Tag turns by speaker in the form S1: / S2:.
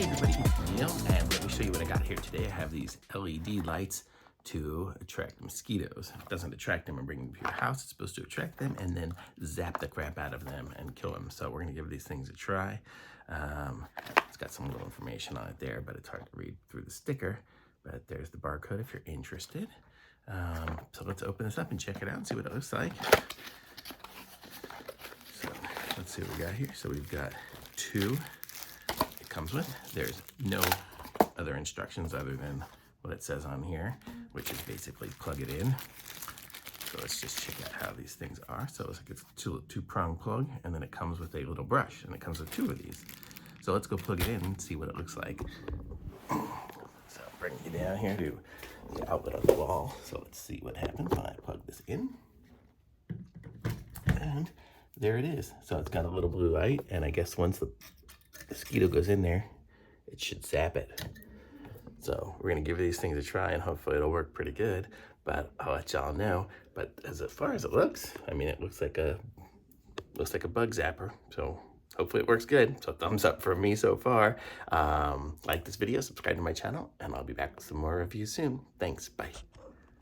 S1: Hey everybody, it's Neil, and let me show you what I got here today. I have these LED lights to attract mosquitoes. It doesn't attract them and bring them to your house. It's supposed to attract them and then zap the crap out of them and kill them. So we're gonna give these things a try. It's got some little information on it there, but it's hard to read through the sticker. But there's the barcode if you're interested. So let's open this up and check it out and see what it looks like. So let's see what we got here. So we've got two. Comes with. There's no other instructions other than what it says on here, which is basically plug it in. So let's just check out how these things are. So it's like it's a two-prong plug, and then it comes with a little brush, and it comes with two of these. So let's go plug it in and see what it looks like. So bring you down here to the outlet on the wall. So let's see what happens when I plug this in. And there it is. So it's got a little blue light, and I guess once the mosquito goes in there, it should zap it. So we're gonna give these things a try and hopefully it'll work pretty good, but I'll let y'all know. But as far as it looks, I mean, it looks like a bug zapper. So hopefully it works good. So thumbs up for me so far. Like this video, subscribe to my channel, and I'll be back with some more reviews soon. Thanks, bye.